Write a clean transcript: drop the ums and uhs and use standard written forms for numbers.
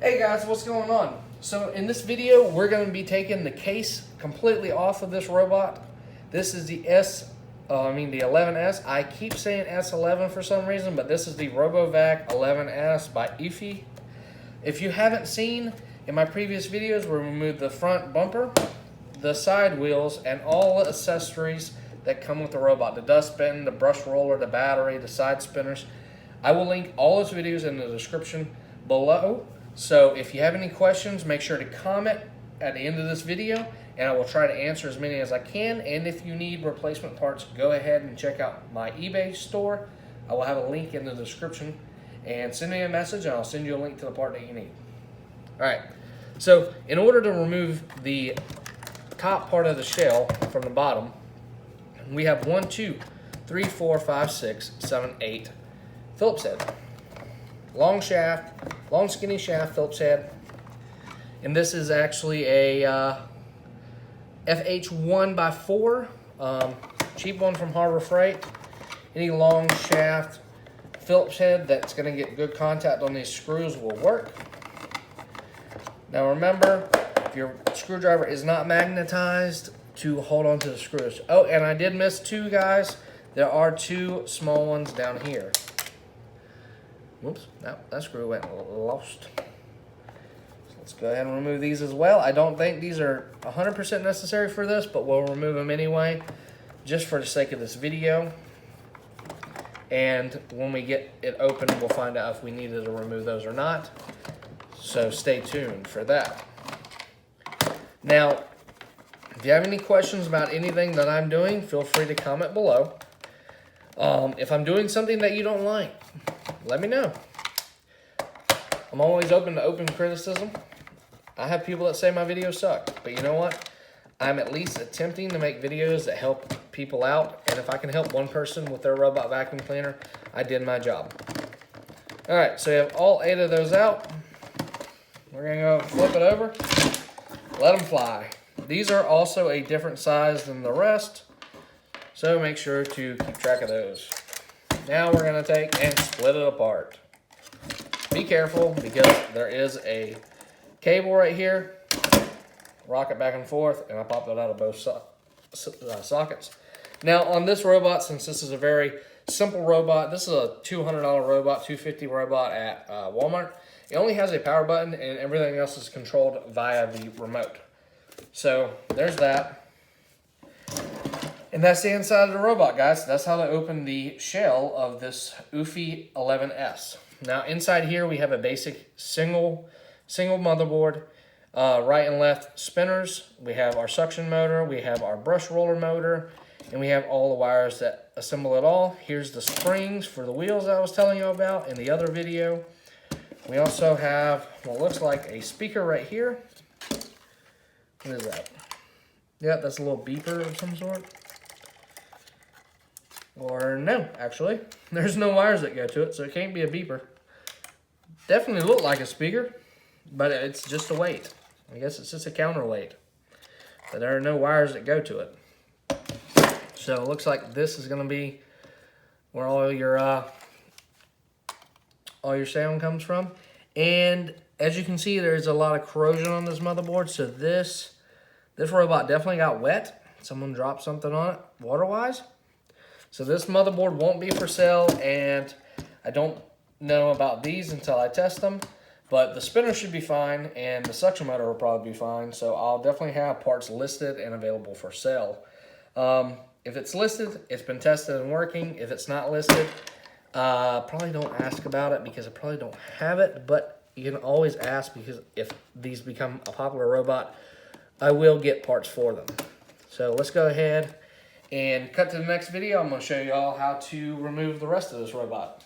Hey guys, what's going on? So in this video, we're going to be taking the case completely off of this robot. This is the the 11s. I keep saying S11 for some reason, but this is the RoboVac 11s by Eufy. If you haven't seen, in my previous videos, we removed the front bumper, the side wheels, and all the accessories that come with the robot. The dustbin, the brush roller, the battery, the side spinners. I will link all those videos in the description below. So if you have any questions, make sure to comment at the end of this video, and I will try to answer as many as I can. And if you need replacement parts, go ahead and check out my eBay store. I will have a link in the description, and send me a message and I'll send you a link to the part that you need. All right, so in order to remove the top part of the shell from the bottom, we have 1, 2, 3, 4, 5, 6, 7, 8 Phillips head. Long shaft, long skinny shaft Phillips head. And this is actually a FH1x4, cheap one from Harbor Freight. Any long shaft Phillips head that's going to get good contact on these screws will work. Now remember, if your screwdriver is not magnetized, to hold on to the screws. Oh, and I did miss two, guys. There are two small ones down here. Whoops, that screw went lost. So let's go ahead and remove these as well. I don't think these are 100% necessary for this, but we'll remove them anyway, just for the sake of this video. And when we get it open, we'll find out if we needed to remove those or not. So stay tuned for that. Now, if you have any questions about anything that I'm doing, feel free to comment below. If I'm doing something that you don't like, let me know. I'm always open to open criticism. I have people that say my videos suck, but you know what? I'm at least attempting to make videos that help people out, and if I can help one person with their robot vacuum cleaner, I did my job. All right, so you have all 8 of those out. We're gonna go flip it over, let them fly. These are also a different size than the rest, so make sure to keep track of those. Now we're going to take and split it apart. Be careful because there is a cable right here. Rock it back and forth, and I popped it out of both sockets. Now on this robot, since this is a very simple robot, this is a $200 robot, $250 robot at Walmart. It only has a power button, and everything else is controlled via the remote. So there's that. And that's the inside of the robot, guys. That's how to open the shell of this Eufy 11s. Now inside here we have a basic single motherboard, right and left spinners. We have our suction motor, we have our brush roller motor, and we have all the wires that assemble it all. Here's the springs for the wheels I was telling you about in the other video. We also have what looks like a speaker right here. What is that? Yeah, that's a little beeper of some sort. Or no, actually. There's no wires that go to it, so it can't be a beeper. Definitely look like a speaker, but it's just a weight. I guess it's just a counterweight. But there are no wires that go to it. So it looks like this is going to be where all your sound comes from. And as you can see, there's a lot of corrosion on this motherboard, so this robot definitely got wet. Someone dropped something on it, water-wise. So this motherboard won't be for sale, and I don't know about these until I test them. But the spinner should be fine, and the suction motor will probably be fine. So I'll definitely have parts listed and available for sale. If it's listed, it's been tested and working. If it's not listed, probably don't ask about it because I probably don't have it. But you can always ask, because if these become a popular robot, I will get parts for them. So let's go ahead and cut to the next video. I'm going to show you all how to remove the rest of this robot.